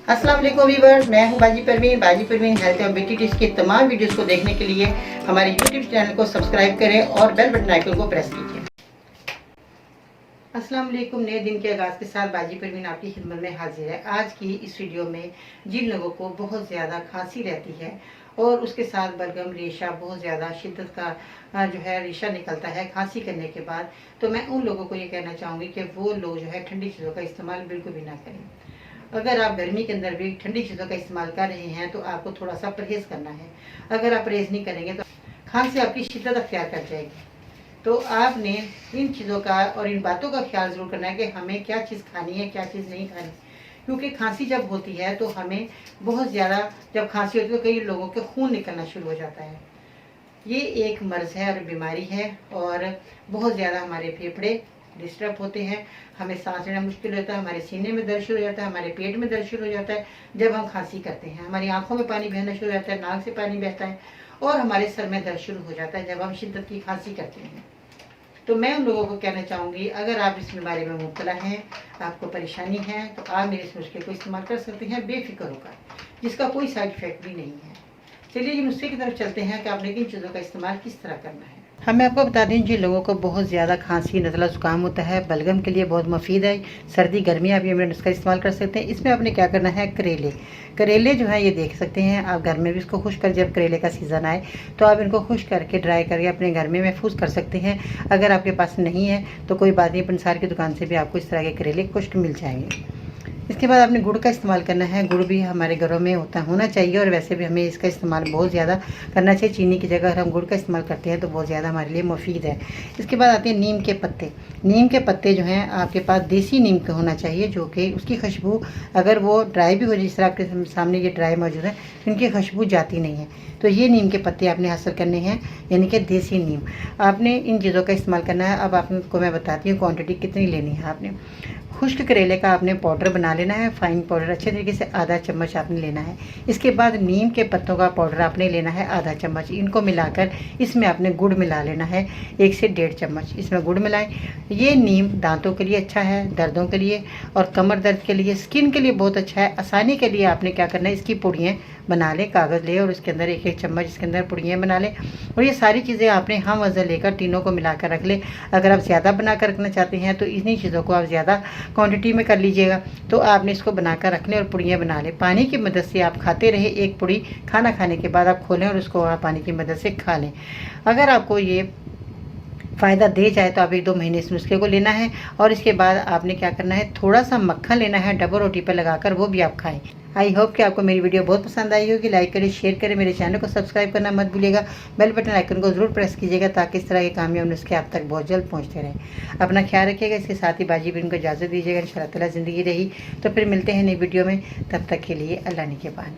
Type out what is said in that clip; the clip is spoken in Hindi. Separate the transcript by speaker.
Speaker 1: अस्सलाम वालेकुम व्यूअर्स, मैं हूं बाजी परवीन हेल्थ और ब्यूटी टिप्स की तमाम वीडियोस को देखने के लिए हमारे यूट्यूब चैनल को सब्सक्राइब करें और बेल बटन आइकन को प्रेस कीजिए। अस्सलाम वालेकुम। नए दिन के आगाज़ के साथ बाजी परवीन आपकी खिदमत में हाजिर है। आज की इस वीडियो में जिन लोगों को बहुत ज़्यादा खांसी रहती है और उसके साथ बलगम रेशा बहुत ज़्यादा शिद्दत का जो है रेशा निकलता है खांसी करने के बाद, तो मैं उन लोगों को ये कहना चाहूँगी कि वो लोग जो है ठंडी चीज़ों का इस्तेमाल बिल्कुल भी ना करें। अगर आप गर्मी के अंदर भी ठंडी चीज़ों का इस्तेमाल कर रहे हैं तो आपको थोड़ा सा परहेज़ करना है। अगर आप परहेज़ नहीं करेंगे तो खांसी आपकी शिद्दत अख्तियार कर जाएगी। तो आपने इन चीज़ों का और इन बातों का ख्याल ज़रूर करना है कि हमें क्या चीज़ खानी है, क्या चीज़ नहीं खानी। क्योंकि खांसी जब होती है तो हमें बहुत ज़्यादा, जब खांसी होती है तो कई लोगों के खून निकलना शुरू हो जाता है। ये एक मर्ज़ है और बीमारी है और बहुत ज़्यादा हमारे फेफड़े डिस्टर्ब होते हैं, हमें सांस लेना मुश्किल होता है, हमारे सीने में दर्द शुरू हो जाता है, हमारे पेट में दर्द शुरू हो जाता है। जब हम खांसी करते हैं हमारी आंखों में पानी बहना शुरू हो जाता है, नाक से पानी बहता है और हमारे सर में दर्द शुरू हो जाता है जब हम शिद्दत की खांसी करते हैं। तो मैं उन लोगों को कहना चाहूँगी, अगर आप इस बीमारी में मुब्तला हैं, आपको परेशानी है, तो आप मेरे इस नुस्खे को इस्तेमाल कर सकते हैं बेफिक्र होकर, जिसका कोई साइड इफ़ेक्ट भी नहीं है। चलिए नुस्खे की तरफ चलते हैं कि आपने किन चीज़ों का इस्तेमाल किस तरह करना है। हमें आपको बता दें, जिन लोगों को बहुत ज़्यादा खांसी नज़ला ज़ुकाम होता है, बलगम के लिए बहुत मुफीद है। सर्दी गर्मी आप ये नुस्खा इस्तेमाल कर सकते हैं। इसमें आपने क्या करना है, करेले जो है ये देख सकते हैं आप, घर में भी इसको खुश्क कर, जब करेले का सीज़न आए तो आप इनको खुश्क करके ड्राई करके अपने घर में महफूज कर सकते हैं। अगर आपके पास नहीं है तो कोई बात नहीं, पंसार की दुकान से भी आपको इस तरह के करेले खुश्क मिल जाएंगे। इसके बाद आपने गुड़ का इस्तेमाल करना है। गुड़ भी हमारे घरों में होना चाहिए और वैसे भी हमें इसका इस्तेमाल बहुत ज़्यादा करना चाहिए। चीनी की जगह अगर हम गुड़ का इस्तेमाल करते हैं तो बहुत ज़्यादा हमारे लिए मुफीद है। इसके बाद आते हैं नीम के पत्ते। नीम के पत्ते जो हैं आपके पास देसी नीम का होना चाहिए, जो कि उसकी खुशबू, अगर वो ड्राई भी हो, जिस तरह आपके सामने ये ड्राई मौजूद है, इनकी खुशबू जाती नहीं है। तो ये नीम के पत्ते आपने हासिल करने हैं, यानी कि देसी नीम। आपने इन चीज़ों का इस्तेमाल करना है। अब आपको मैं बताती हूँ क्वांटिटी कितनी लेनी है। आपने खुश्क करेले का आपने पाउडर बना लेना है, फाइन पाउडर अच्छे तरीके से आधा चम्मच आपने लेना है। इसके बाद नीम के पत्तों का पाउडर आपने लेना है आधा चम्मच। इनको मिलाकर इसमें आपने गुड़ मिला लेना है 1 से 1.5 चम्मच। इसमें गुड़ मिलाएं। ये नीम दांतों के लिए अच्छा है, दर्दों के लिए और कमर दर्द के लिए, स्किन के लिए बहुत अच्छा है। आसानी के लिए आपने क्या करना है, इसकी पुड़ियाँ बना लें, कागज़ ले और उसके अंदर 1-1 चम्मच इसके अंदर पुड़ियाँ बना लें। और ये सारी चीज़ें आपने हम वज़न लेकर तीनों को मिलाकर रख लें। अगर आप ज़्यादा बनाकर रखना चाहते हैं तो इन्हीं चीज़ों को आप ज़्यादा क्वांटिटी में कर लीजिएगा। तो आपने इसको बनाकर रख लें और पुड़ियाँ बना लें। पानी की मदद से आप खाते रहे, एक पुड़ी खाना खाने के बाद आप खोलें और उसको आप पानी की मदद से खा लें। अगर आपको ये फ़ायदा दे जाए तो आप 1-2 महीने इस नुस्खे को लेना है। और इसके बाद आपने क्या करना है, थोड़ा सा मक्खन लेना है, डबल रोटी पर लगाकर, वो भी आप खाएं। आई होप कि आपको मेरी वीडियो बहुत पसंद आई होगी। लाइक करें, शेयर करें, मेरे चैनल को सब्सक्राइब करना मत भूलिएगा। बेल बटन आइकन को ज़रूर प्रेस कीजिएगा ताकि इस तरह के कामयाब नुस्खे आप तक बहुत जल्द पहुँचते रहें। अपना ख्याल रखिएगा। इसके साथ ही बाजी बिन को इजाज़त दीजिएगा। इंशाअल्लाह ताला ज़िंदगी रही तो फिर मिलते हैं नई वीडियो में। तब तक के लिए अल्लाह निगहबान।